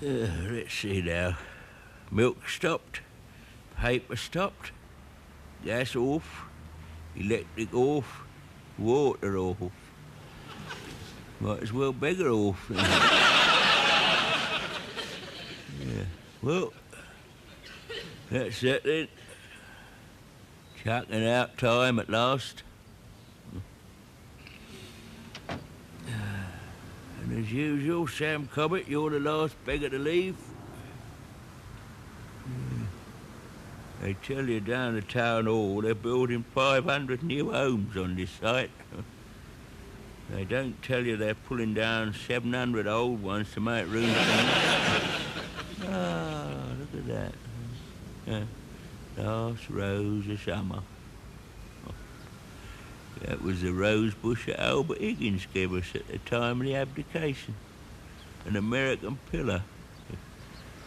Let's see now. Milk stopped, paper stopped, gas off, electric off, water off. Might as well beg her off. Yeah. Well, that's it then. Chucking out time at last. And as usual, Sam Cobbett, you're the last beggar to leave. They tell you down the town hall they're building 500 new homes on this site. They don't tell you they're pulling down 700 old ones to make room for Ah, look at that. Last rose of summer. That was the rose bush that Albert Higgins gave us at the time of the abdication. An American pillar.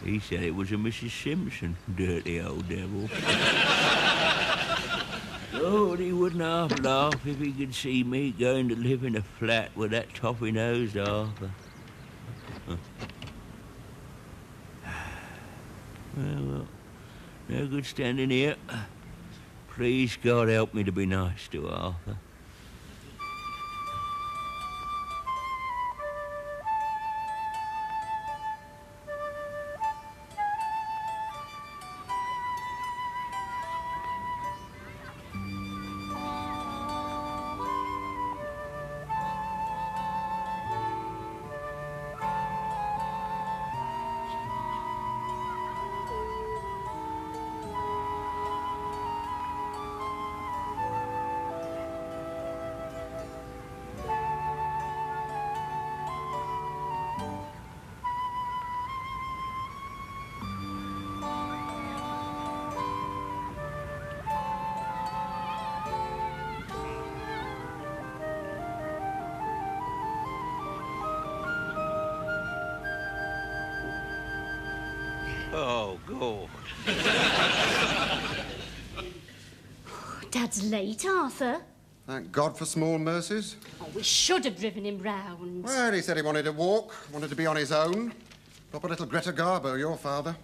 He said it was a Mrs. Simpson, dirty old devil. Oh, he wouldn't half laugh if he could see me going to live in a flat with that toffee-nosed Arthur. Well, no good standing here. Please, God, help me to be nice to Arthur. Oh, God. Dad's late, Arthur. Thank God for small mercies. Oh, we should have driven him round. Well, he said he wanted to walk, wanted to be on his own. Proper little Greta Garbo, your father.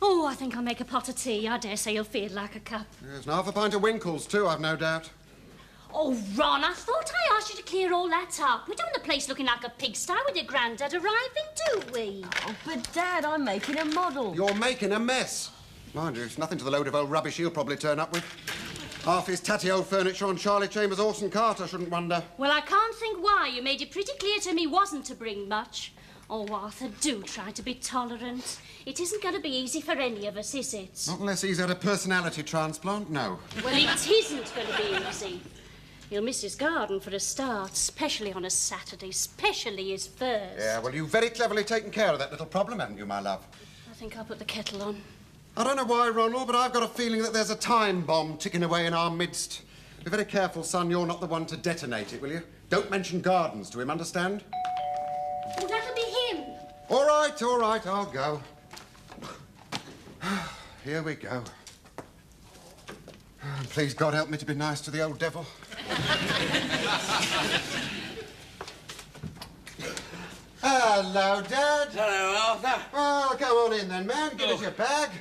Oh, I think I'll make a pot of tea. I dare say you'll feel like a cup. Yes, and half a pint of Winkles, too, I've no doubt. Oh, Ron, I thought I asked you to clear all that up. We don't want the place looking like a pigsty with your granddad arriving, do we? Oh, but, Dad, I'm making a model. You're making a mess. Mind you, it's nothing to the load of old rubbish he'll probably turn up with. Half his tatty old furniture on Charlie Chambers' horse and cart, I shouldn't wonder. Well, I can't think why. You made it pretty clear to me wasn't to bring much. Oh, Arthur, do try to be tolerant. It isn't going to be easy for any of us, is it? Not unless he's had a personality transplant, no. Well, it isn't going to be easy. He'll miss his garden for a start, especially on a Saturday, especially his furs. Yeah, well, you've very cleverly taken care of that little problem, haven't you, my love? I think I'll put the kettle on. I don't know why, Ronald, but I've got a feeling that there's a time bomb ticking away in our midst. Be very careful, son, you're not the one to detonate it, will you? Don't mention gardens to him, understand? Oh, that'll be him. All right, I'll go. Here we go. Please, God, help me to be nice to the old devil. Hello, Dad. Hello, Arthur. Well, come on in then, man. Give us your bag.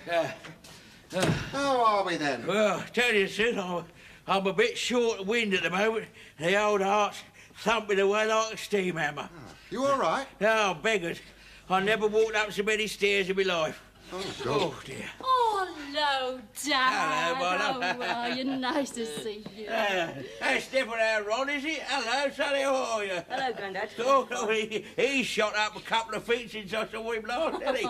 How are we then? Well, tell you the truth, I'm a bit short of wind at the moment. The old heart's thumping away like a steam hammer. You all right? Oh, beggars. I never walked up so many stairs in my life. Oh, God. Oh, dear. Oh, hello, Dad. Hello, Mother. How are you? Nice to see you. That's different how Ron, is it? Hello, Sonny, how are you? Hello, Grandad. Oh, he's shot up a couple of feet since I saw him last, hasn't he?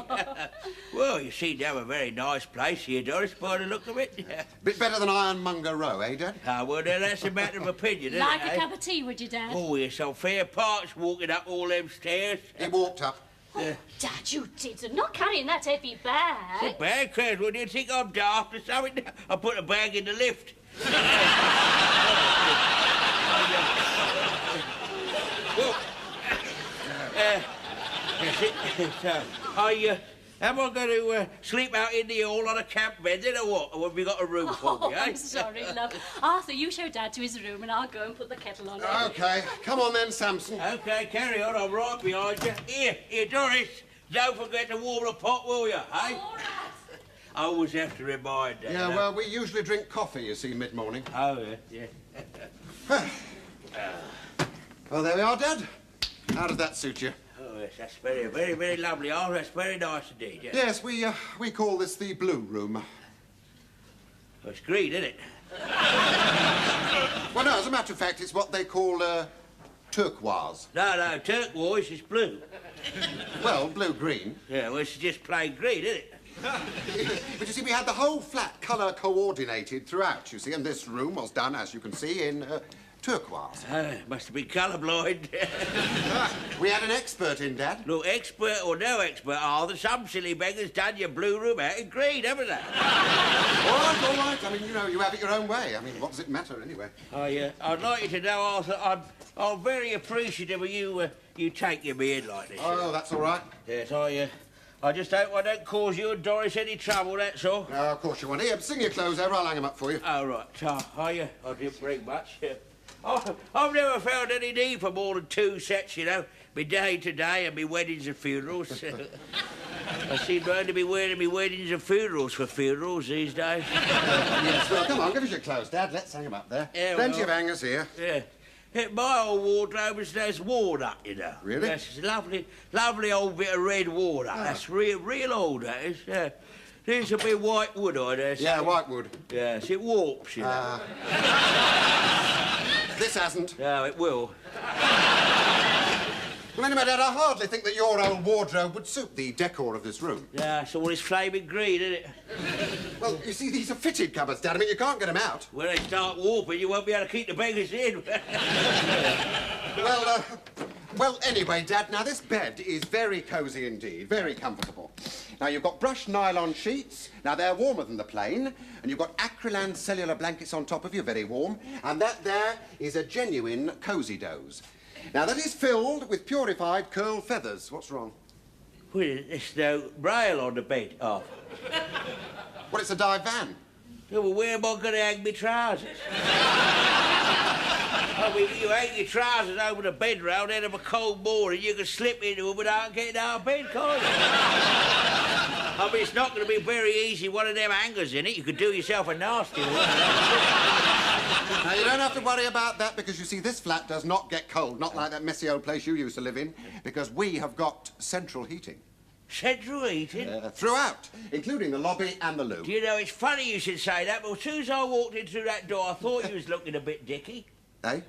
Well, you seem to have a very nice place here, Doris, by the look of it. Bit better than Ironmonger Row, eh, Dad? Well, then that's a matter of opinion, isn't Like it? a cup of tea, would you, Dad? Oh, yes, I'm fair parts walking up all them stairs. He walked up. Oh, Dad, you didn't. Not carrying that heavy bag. It's a bag, Claire. What do you think I'm daft or something? I put a bag in the lift. Am I going to sleep out in the hall on a camp bed then or what? Or have we got a room for me, eh? I'm sorry, love. Arthur, you show Dad to his room and I'll go and put the kettle on. OK. Come on then, Samson. OK, carry on. I'm right behind you. Here, Doris. Don't forget to warm the pot, will you, eh? All right. I always have to remind her. Yeah, well, we usually drink coffee, you see, mid-morning. Oh, yeah. Well, there we are, Dad. How does that suit you? Oh, yes, that's very, very, very lovely. Oh, that's very nice indeed, yeah. Yes, we call this the Blue Room. Oh, it's green, isn't it? Well, no, as a matter of fact, it's what they call, turquoise. No, turquoise is blue. Well, blue-green. Yeah, well, it's just plain green, isn't it? But you see, we had the whole flat colour coordinated throughout, you see, and this room was done, as you can see, in turquoise. Must have been colourblind. We had an expert in, Dad. Look, expert or no expert, some silly beggar's done your blue room out in green, haven't they? All right. I mean, you know, you have it your own way. I mean, what does it matter, anyway? Oh, yeah. I'd like you to know, Arthur, I'm very appreciative of you taking me in like this. Oh, that's all right. Yes, I just hope I don't cause you and Doris any trouble, that's all. No, of course you won't. Here, sing your clothes over. I'll hang them up for you. Oh, right. I didn't bring much. I've never found any need for more than 2 sets, you know. Me day to day and me weddings and funerals. I seem to only be wearing me weddings and funerals for funerals these days. Yes, well, come on, give us your clothes, Dad. Let's hang them up there. Yeah, Plenty well, of hangers here. Yeah. My old wardrobe is worn up, you know. Really? Yes, it's a lovely old bit of red worn up. That's real old, that is. Yeah. There's a bit of white wood on there. Yeah, white wood. Yes, it warps, you know. This hasn't. No, it will. Well, anyway, Dad, I hardly think that your old wardrobe would suit the decor of this room. Yeah, it's all this flaming green, isn't it? Well, you see, these are fitted cupboards, Dad. I mean, you can't get them out. When they start warping, you won't be able to keep the beggars in. Well, anyway, Dad, now this bed is very cosy indeed, very comfortable. Now, you've got brushed nylon sheets. Now, they're warmer than the plain. And you've got Acrylan cellular blankets on top of you, very warm. And that there is a genuine cosy doze. Now, that is filled with purified curl feathers. What's wrong? Well, there's no rail on the bed, Arthur. Well, it's a divan. Yeah, well, where am I going to hang my trousers? I mean, you hang your trousers over the bed rail, then of a cold morning, you can slip into them without getting out of bed, can't you? I mean, it's not going to be very easy, one of them hangers in it. You could do yourself a nasty one. Now, you don't have to worry about that because, you see, this flat does not get cold, not like that messy old place you used to live in, because we have got central heating. Central heating? Throughout, including the lobby and the loo. Do you know, it's funny you should say that, but as soon as I walked in through that door, I thought you was looking a bit dicky. Eh?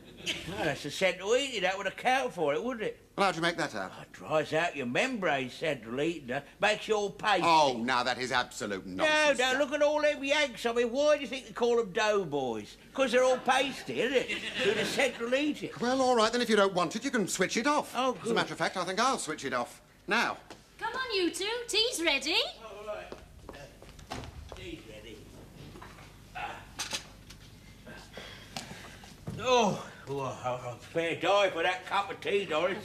No, that's the central heating. That would account for it, wouldn't it? Well, how'd you make that out? Oh, it dries out your membrane, central heating. Makes you all pasty. Oh, now that is absolute nonsense. No, look at all them Yanks. I mean, why do you think they call them doughboys? Because they're all pasty, isn't it? Through the central heating. Well, all right, then if you don't want it, you can switch it off. Oh, good. As a matter of fact, I think I'll switch it off. Now. Come on, you two. Tea's ready. All right. Tea's ready. I'll fair die for that cup of tea, Doris.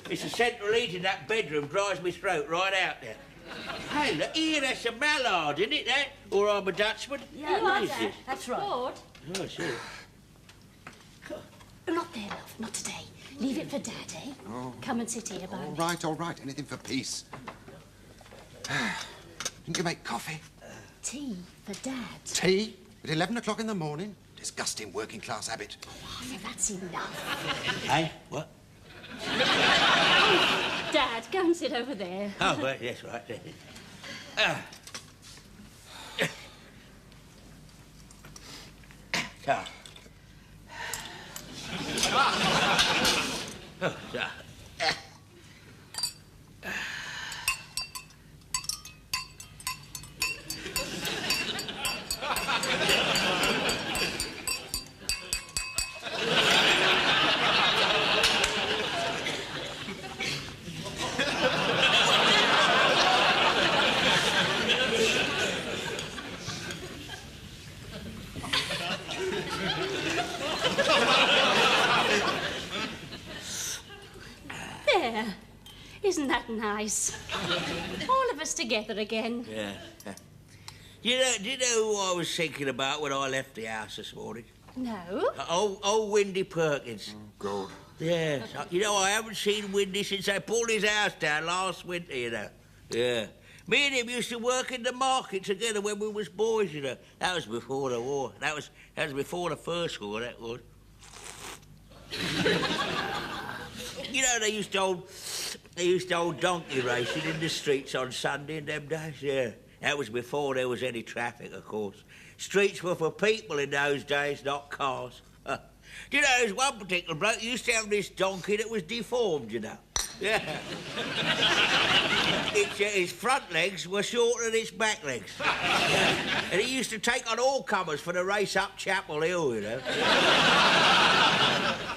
It's the central heating in that bedroom drives me throat right out there. Hey, look here, that's a mallard, isn't it, that? Or I'm a Dutchman? Yeah, What is this? that's right. Lord. Oh, I see. Not there, love. Not today. Leave it for Dad, eh? Oh. Come and sit here by me. All right. Anything for peace. Didn't you make coffee? Tea for Dad. Tea? At 11 o'clock in the morning? Disgusting working class habit. Arthur, that's enough. Hey, what? Dad, go and sit over there. Oh, right, yes, right. There. Isn't that nice? All of us together again. Yeah. Do you know who I was thinking about when I left the house this morning? No. Old Windy Perkins. God. Yeah, you know, I haven't seen Windy since they pulled his house down last winter, you know. Yeah. Me and him used to work in the market together when we was boys, you know. That was before the war. That was before the first war, that was. You know, they used to hold donkey racing in the streets on Sunday in them days, yeah. That was before there was any traffic, of course. Streets were for people in those days, not cars. Do you know, there's one particular bloke who used to have this donkey that was deformed, you know. Yeah. His front legs were shorter than its back legs. And he used to take on all comers for the race up Chapel Hill, you know.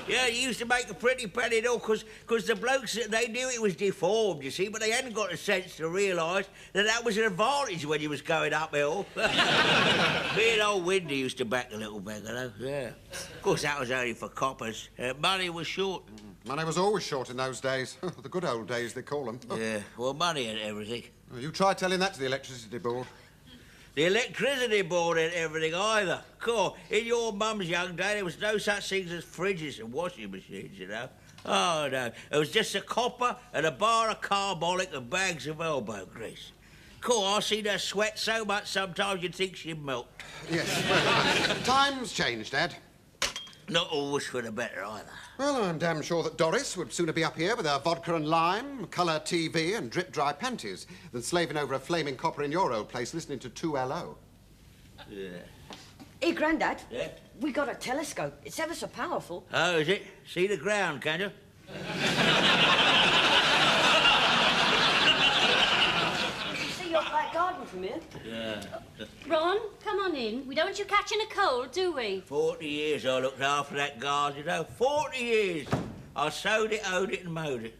Yeah, he used to make a pretty penny, though, because the blokes, they knew it was deformed, you see, but they hadn't got the sense to realise that was an advantage when he was going uphill. Me and old Windy used to back the little beggar, though, yeah. Of course, that was only for coppers. Money was short. Money was always short in those days. The good old days, they call them. Yeah, well, money ain't everything. Well, you try telling that to the electricity board. The electricity board ain't everything either. Cool. In your mum's young day, there was no such things as fridges and washing machines, you know. Oh, no. It was just a copper and a bar of carbolic and bags of elbow grease. Cool, I seen her sweat so much sometimes you'd think she'd melt. Yes, well, times changed, Dad. Not always for the better either. Well, I'm damn sure that Doris would sooner be up here with her vodka and lime, colour TV and drip-dry panties than slaving over a flaming copper in your old place listening to 2LO. Yeah. Hey, Grandad. Yeah? We got a telescope. It's ever so powerful. Oh, is it? See the ground, can you? See your back garden from here? Yeah. Ron, come on in. We don't want you catching a cold, do we? 40 years I looked after that garden, you know. 40 years. I sowed it, hoed it and mowed it.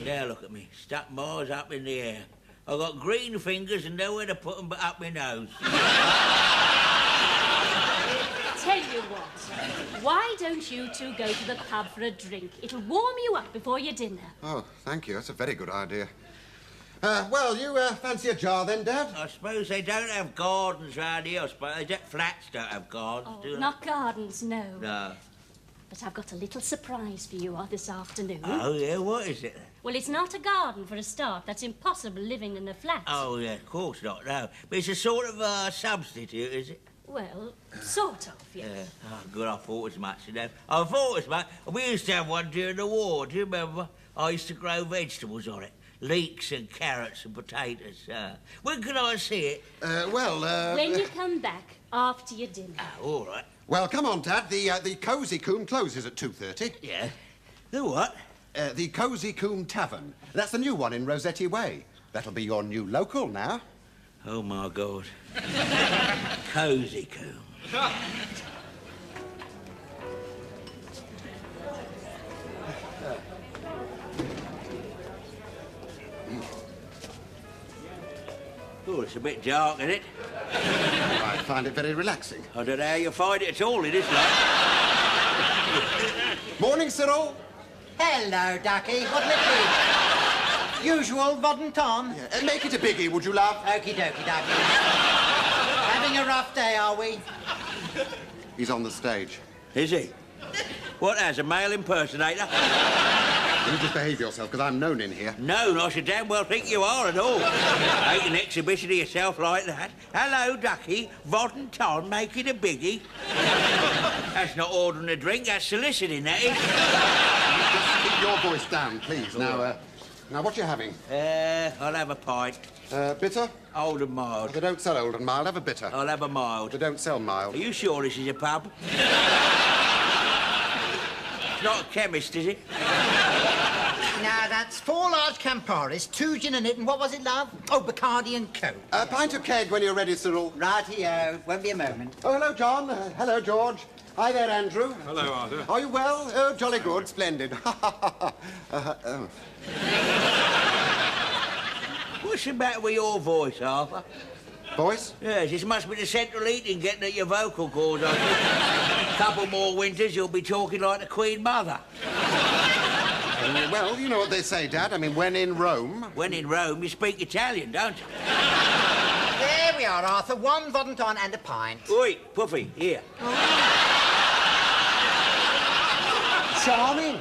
Now look at me, stuck miles up in the air. I got green fingers and nowhere to put them but up my nose. Tell you what, why don't you two go to the pub for a drink? It'll warm you up before your dinner. Oh, thank you. That's a very good idea. Well, you fancy a jar then, Dad? I suppose they don't have gardens round here. I suppose flats don't have gardens, do they? Not gardens, no. No. But I've got a little surprise for you this afternoon. Oh, yeah, what is it then? Well, it's not a garden for a start. That's impossible living in a flat. Oh, yeah, of course not, no. But it's a sort of substitute, is it? Well, sort of, yes. Yeah. Oh, good, I thought as much, you know. I thought as much. We used to have one during the war, do you remember? I used to grow vegetables on it. Leeks and carrots and potatoes. When can I see it? When you come back after your dinner. Oh, all right. Well, come on, Dad. The Cosy Coombe closes at 2:30. Yeah. The what? The Cosy Coombe Tavern. That's the new one in Rossetti Way. That'll be your new local now. Oh, my God. Cosy Coombe. Oh, it's a bit dark, isn't it? I find it very relaxing. I don't know how you find it at all in this light. Morning, Cyril. Hello, Ducky. What'll it be? Usual Vodden Tom? Yeah, make it a biggie, would you, love? Okie dokie, Ducky. Having a rough day, are we? He's on the stage. Is he? What, as a male impersonator? You just behave yourself, because I'm known in here. No, I should damn well think you are at all. Make an exhibition of yourself like that. Hello, Ducky. Vodden Tom making a biggie. That's not ordering a drink, that's soliciting, that is. Keep your voice down, please. Now, what you having? I'll have a pint. Bitter? Old and mild. They don't sell old and mild. Have a bitter. I'll have a mild. They don't sell mild. Are you sure this is a pub? It's not a chemist, is it? Now, that's 4 large Camparis, 2 gin and it, and what was it, love? Oh, Bacardi and Coke. A pint of keg when you're ready, Cyril. Righty-o. Won't be a moment. Oh, hello, John. Hello, George. Hi there, Andrew. Hello, Arthur. Are you well? Oh, jolly good. Splendid. What's the matter with your voice, Arthur? Voice? Yes, this must be the central heating getting at your vocal cords, I think. A couple more winters, you'll be talking like the Queen Mother. Well, you know what they say, Dad. I mean, when in Rome... When in Rome, you speak Italian, don't you? There we are, Arthur. 1 Vodden Tom and a pint. Oi, Puffy, here. charming.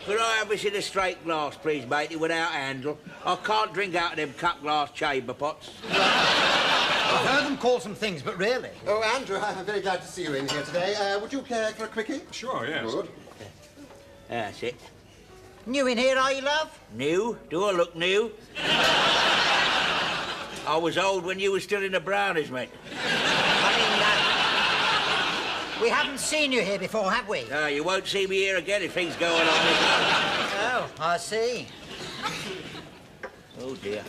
Could I have this in a straight glass, please, matey, without handle? I can't drink out of them cut glass chamber pots. I've heard them call some things, but really. Oh, Andrew, I'm very glad to see you in here today. Would you care for a quickie? Sure, yes. Good. That's it. New in here, are you, love? New? Do I look new? I was old when you were still in the brownies, mate. I mean, we haven't seen you here before, have we? No, you won't see me here again if things go on like this. Oh, I see. Oh, dear.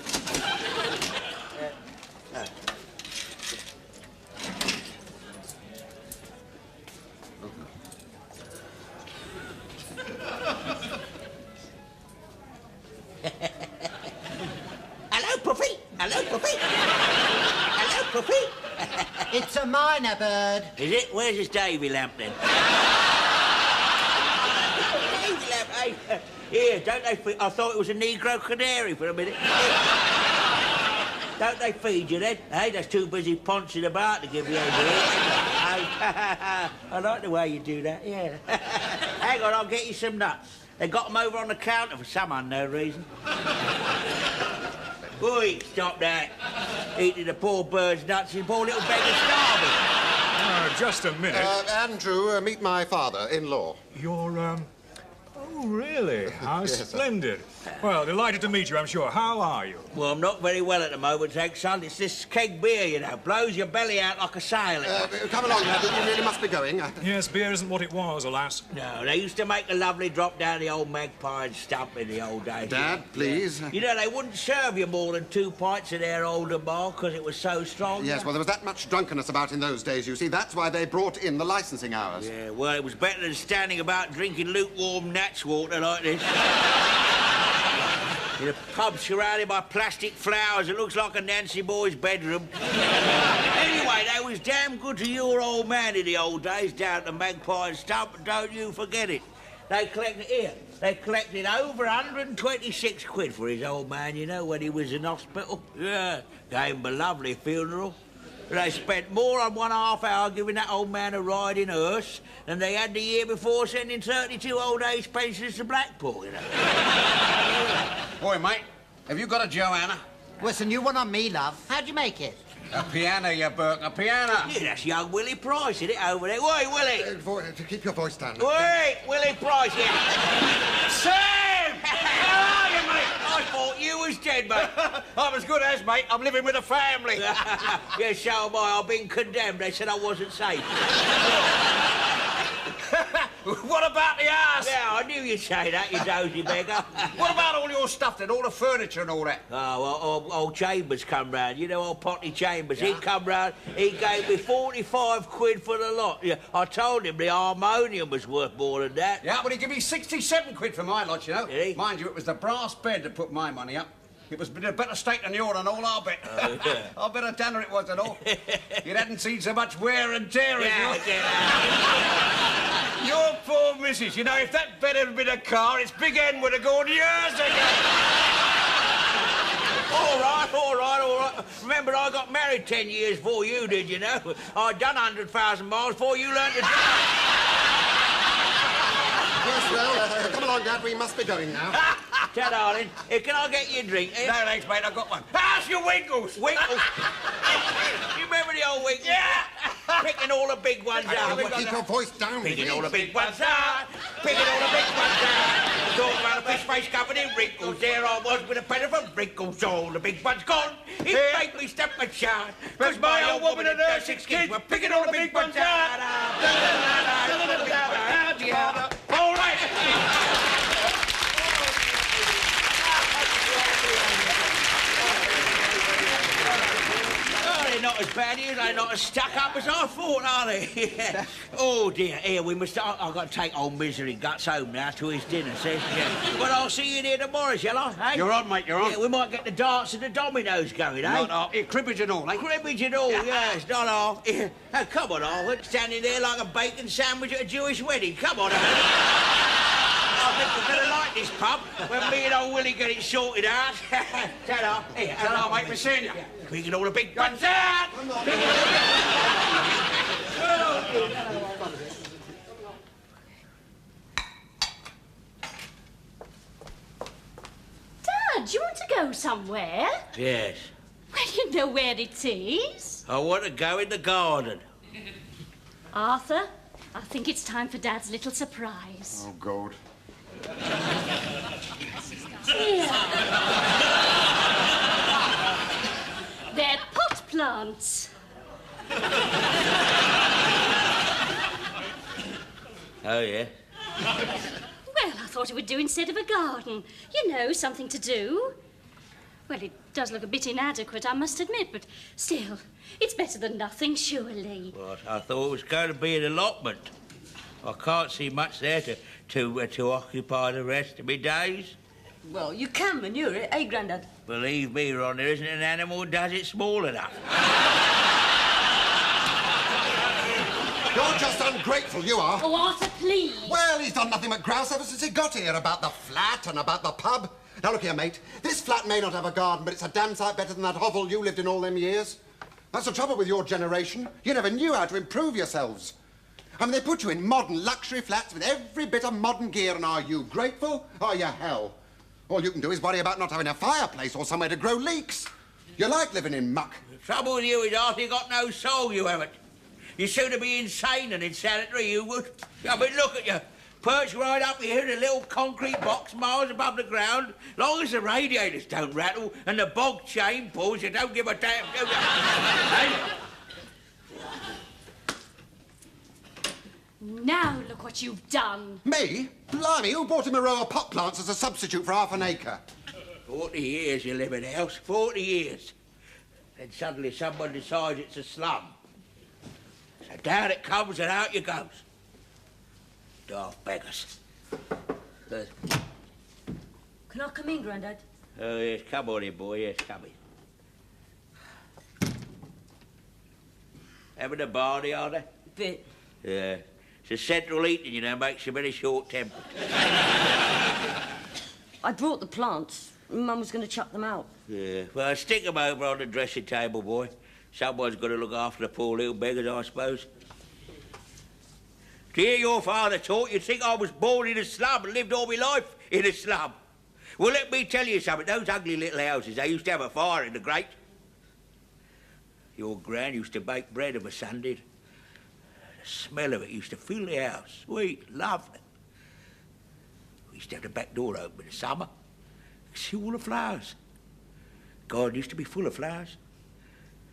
Hello, Puffy. Hello, Puffy. Hello, Puffy. It's a minor bird. Is it? Where's his Davy lamp, then? Davy lamp, hey. Here, don't they feed... I thought it was a Negro canary for a minute. Don't they feed you, then? Hey, that's too busy pouncing about to give you over here. I like the way you do that, yeah. Hang on, I'll get you some nuts. They got them over on the counter for some unknown reason. Oi, stop that. Eating the poor bird's nuts, his poor little beggar starving. Just a minute. Andrew, meet my father-in-law. You're, Oh, really? How Yes, sir. splendid. Well, delighted to meet you, I'm sure. How are you? Well, I'm not very well at the moment, thanks, son. It's this keg beer, you know. Blows your belly out like a sail. Come along, lad. You really must be going. Yes, beer isn't what it was, alas. No, they used to make a lovely drop down the old magpie and stump in the old days. Dad, please. You know, they wouldn't serve you more than 2 pints of their older bar because it was so strong. Yes, well, there was that much drunkenness about in those days, you see. That's why they brought in the licensing hours. Yeah, well, it was better than standing about drinking lukewarm Nat's water like this. In a pub surrounded by plastic flowers, it looks like a Nancy boy's bedroom. Anyway, they was damn good to your old man in the old days down at the Magpie and Stump, and don't you forget it. They collected over 126 quid for his old man, you know, when he was in hospital. Yeah, gave him a lovely funeral. They spent more on 1.5 hour giving that old man a ride in a hearse than they had the year before sending 32 old age pensioners to Blackpool, you know. Boy, mate, have you got a Joanna? Well, it's a new one on me, love. How'd you make it? A piano, you Burke, a piano. Yeah, that's young Willie Price, isn't it, over there? Wait, Willie! Keep your voice down. Wait, Willie Price, yeah. Sam! How are you, mate? I thought you was dead, mate. I'm as good as, mate. I'm living with a family. Yeah, so am I. I've been condemned. They said I wasn't safe. What about the house? Yeah, I knew you'd say that, you dozy beggar. What about all your stuff then, all the furniture and all that? Oh, well, old Chambers come round. You know old Potty Chambers? Yeah. He come round, he gave me 45 quid for the lot. Yeah, I told him the harmonium was worth more than that. Yeah, but he gave me 67 quid for my lot, you know. Did he? Mind you, it was the brass bed that put my money up. It was in a better state than yours and all, I'll bet. Oh, yeah. I'll bet a tanner it was and all. You hadn't seen so much wear and tear as Your poor missus, you know, if that bed had been a car, its big end would have gone years ago. All right. Remember, I got married 10 years before you did, you know. I'd done 100,000 miles before you learned to drive. Yes, well, come along, Dad. We must be going now. Tell darling, can I get you a drink? No, thanks, mate, I've got one. How's your Winkles? Winkles? You remember the old Winkles? Yeah! Picking all the big ones out. Keep your voice down. Picking all the big ones out. Picking all the big ones out. Talking about a fish face covered in wrinkles. There I was with a penny for wrinkles. All the big ones gone. It made me step and shout. Because my old woman and her 6 kids were picking all the big ones out. All right! They're not as bad here, they're not as stuck up as I thought, are they? Yeah. Oh dear, here we must. I've got to take old Misery Guts home now to his dinner, see? Yeah. But I'll see you in here tomorrow, shall I? Hey? You're on, mate, you're on. Yeah, we might get the darts and the dominoes going, eh? Not cribbage and all, eh? Cribbage and all, yes, not all. Yeah. Oh, come on, Arthur, standing there like a bacon sandwich at a Jewish wedding. Come on, I think we're going to like this pub when me and old Willie get it sorted out. Ta-da. Here, Ta-da, mate, we're seeing you. Picking all the big ones out. Dad, do you want to go somewhere? Yes. Well, you know where it is. I want to go in the garden. Arthur, I think it's time for Dad's little surprise. Oh, God. Here. They're pot plants. Oh, yeah? Well, I thought it would do instead of a garden. You know, something to do. Well, it does look a bit inadequate, I must admit, but still, it's better than nothing, surely. What? I thought it was going to be an allotment. I can't see much there to occupy the rest of my days. Well, you can manure it, eh, Grandad? Believe me, Ron, there isn't an animal who does it small enough. You're just ungrateful, you are. Oh, Arthur, please. Well, he's done nothing but grouse ever since he got here about the flat and about the pub. Now, look here, mate. This flat may not have a garden, but it's a damn sight better than that hovel you lived in all them years. That's the trouble with your generation. You never knew how to improve yourselves. I mean, they put you in modern luxury flats with every bit of modern gear, and are you grateful? Are you hell? All you can do is worry about not having a fireplace or somewhere to grow leeks. You like living in muck. The trouble with you is, Arthur, you got no soul, you haven't. You seem to be insane and insanitary, you would. I mean, look at you. Perched right up here in a little concrete box miles above the ground. Long as the radiators don't rattle and the bog chain pulls, you don't give a damn, do you? Hey? Now look what you've done. Me? Blimey, who bought him a row of pot plants as a substitute for half an acre? 40 years you live in a house, 40 years. Then suddenly someone decides it's a slum. So down it comes and out you goes. Daft beggars. Can I come in, Grandad? Oh, yes, come on in, boy, yes, come in. Having a barney, are they? Bit. Yeah. It's a central heating, you know, makes you very short-tempered. I brought the plants. Mum was going to chuck them out. Yeah, well, stick them over on the dressing table, boy. Someone's got to look after the poor little beggars, I suppose. To hear your father talk, you'd think I was born in a slum and lived all my life in a slum. Well, let me tell you something. Those ugly little houses, they used to have a fire in the grate. Your gran used to bake bread of a Sunday. The smell of it used to fill the house. Sweet, lovely. We used to have the back door open in the summer. See all the flowers. Garden used to be full of flowers.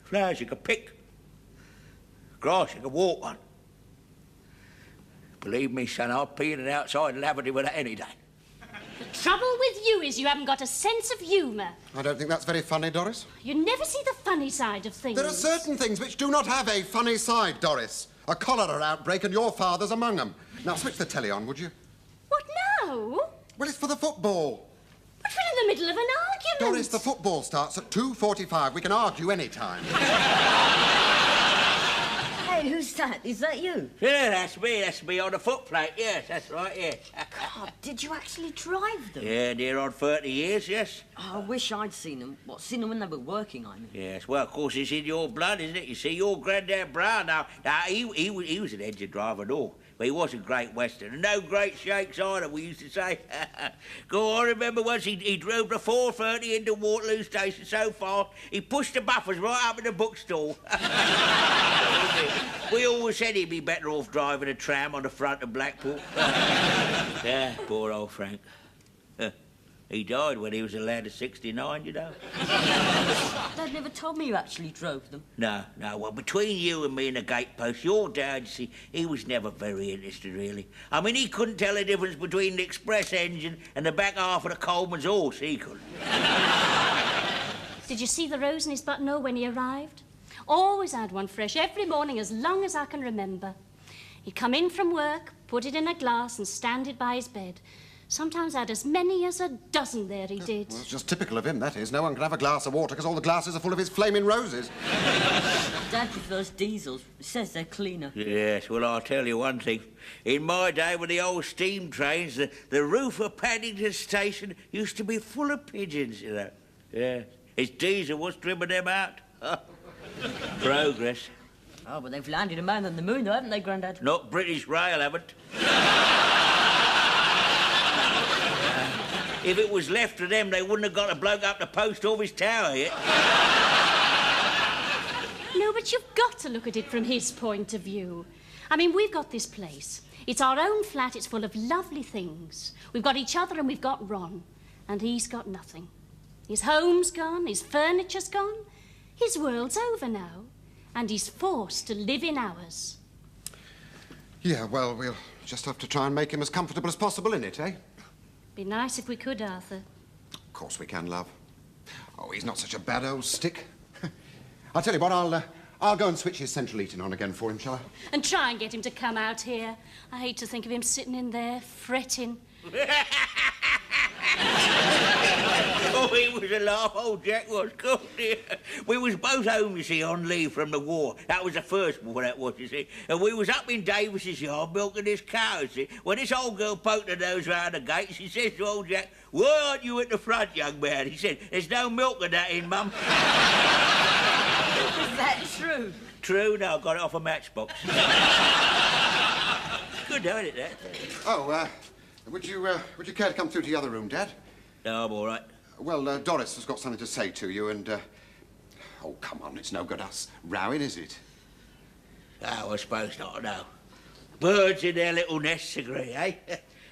Flowers you could pick. Grass you could walk on. Believe me, son, I'll pee in an outside lavatory with that any day. The trouble with you is you haven't got a sense of humour. I don't think that's very funny, Doris. You never see the funny side of things. There are certain things which do not have a funny side, Doris. A cholera outbreak and your father's among them. Now, switch the telly on, would you? What now? Well, it's for the football. But we're in the middle of an argument. Doris, the football starts at 2:45. We can argue any time. Hey, who's that? Is that you? Yeah, that's me on the footplate, yes, that's right, yes. God, did you actually drive them? Yeah, near on 30 years, yes. Oh, I wish I'd seen them. What, seen them when they were working, I mean? Yes, well, of course, it's in your blood, isn't it? You see, your Grandad Brown, now he was an engine driver and all, but he wasn't Great Western, and no great shakes either, we used to say. Go on, I remember once he drove the 4:30 into Waterloo Station so fast, he pushed the buffers right up in the bookstall. We always said he'd be better off driving a tram on the front of Blackpool. Yeah, poor old Frank. He died when he was a lad of 69, you know. Dad never told me you actually drove them. No, well, between you and me and the gatepost, your dad, you see, he was never very interested, really. I mean, he couldn't tell the difference between the express engine and the back half of the Coleman's horse, he couldn't. Did you see the rose in his buttonhole when he arrived? Always had one fresh every morning as long as I can remember. He'd come in from work, put it in a glass and stand it by his bed. Sometimes had as many as a dozen there, he did. Well, it's just typical of him, that is. No one can have a glass of water because all the glasses are full of his flaming roses. Dad prefers diesels. He says they're cleaner. Yes, well, I'll tell you one thing. In my day, with the old steam trains, the roof of Paddington Station used to be full of pigeons, you know. Yeah, his diesel was trimming them out. Progress. Oh, but they've landed a man on the moon, though, haven't they, Grandad? Not British Rail, haven't. If it was left to them, they wouldn't have got a bloke up the post office tower yet. No, but you've got to look at it from his point of view. I mean, we've got this place. It's our own flat. It's full of lovely things. We've got each other and we've got Ron. And he's got nothing. His home's gone, his furniture's gone. His world's over now. And he's forced to live in ours. Yeah, well, we'll just have to try and make him as comfortable as possible in it, eh? Be nice if we could, Arthur. Of course we can, love. Oh, he's not such a bad old stick. I'll tell you what, I'll go and switch his central heating on again for him, shall I? And try and get him to come out here. I hate to think of him sitting in there, fretting. Oh, he was a laugh, old Jack was. God, dear. We was both home, you see, on leave from the war. That was the first war, that was, you see. And we was up in Davis's yard milking his cow, you see. When this old girl poked her nose round the gate, she says to old Jack, "Why aren't you at the front, young man?" He said, "There's no milk of that in, Mum." Is that true? True? No, I got it off a matchbox. Good, isn't it, that? Oh, would you care to come through to the other room, Dad? No, I'm all right. Well, Doris has got something to say to you, and, oh, come on, it's no good us rowing, is it? Oh, I suppose not, no. Birds in their little nests agree, eh?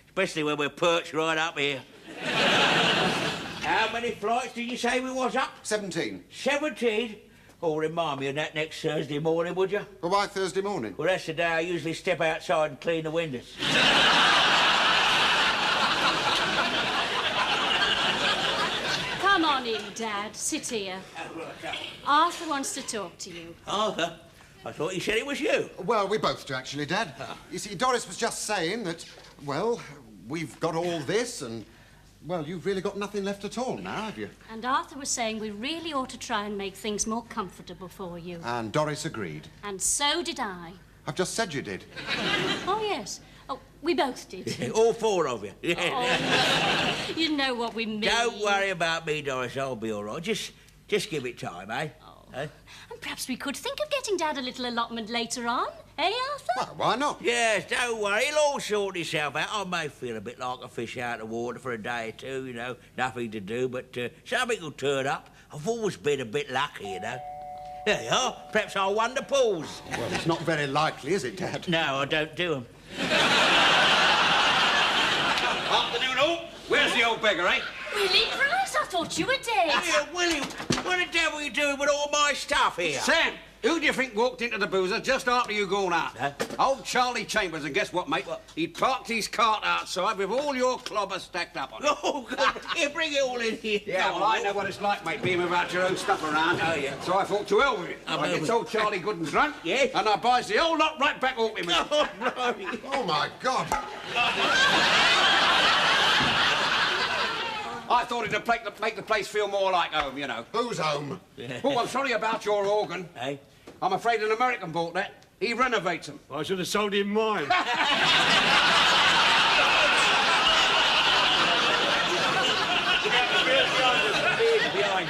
Especially when we're perched right up here. How many flights did you say we was up? 17. 17? Oh, remind me of that next Thursday morning, would you? Well, why Thursday morning? Well, that's the day I usually step outside and clean the windows. Come on in, Dad. Sit here. Arthur wants to talk to you. Arthur? I thought you said it was you. Well, we both do, actually, Dad. You see, Doris was just saying that, well, we've got all this and, well, you've really got nothing left at all now, have you? And Arthur was saying we really ought to try and make things more comfortable for you. And Doris agreed. And so did I. I've just said you did. Oh, yes. Oh, we both did. All four of you. Yeah. Oh, you know what we mean. Don't worry about me, Doris. I'll be all right. Just give it time, eh? Oh. Eh? And perhaps we could think of getting Dad a little allotment later on. Eh, Arthur? Well, why not? Yes, don't worry. It'll all sort itself out. I may feel a bit like a fish out of water for a day or two, you know. Nothing to do, but something will turn up. I've always been a bit lucky, you know. There you are. Perhaps I'll won the pools. Well, it's not very likely, is it, Dad? No, I don't do them. Afternoon, all. Where's the old beggar, eh? Willie Price, I thought you were dead. Here, Willie, what the devil are you doing with all my stuff here? Sam, who do you think walked into the boozer just after you gone out? Huh? Old Charlie Chambers, and guess what, mate? What? He'd parked his cart outside with all your clobber stacked up on it. Oh, God. Here, bring it all in here. Yeah, well, I know what it's like, mate, being without your own stuff around. Oh, yeah. So I thought to hell with it. I'm I over gets it. old Charlie good and drunk. Yeah? And I buys the whole lot right back off him. Oh, right. Oh, my God. I thought it'd make the place feel more like home, you know. Who's home? Oh, I'm sorry about your organ. Hey? I'm afraid an American bought that. He renovates them. I should have sold him mine.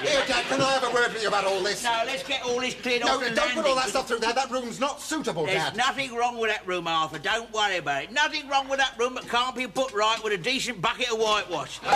Here, Dad, can I have a word with you about all this? No, let's get all this cleared No, off the don't put all that landing. stuff through there. That room's not suitable, There's Dad. nothing wrong with that room, Arthur. Don't worry about it. Nothing wrong with that room that can't be put right with a decent bucket of whitewash. No,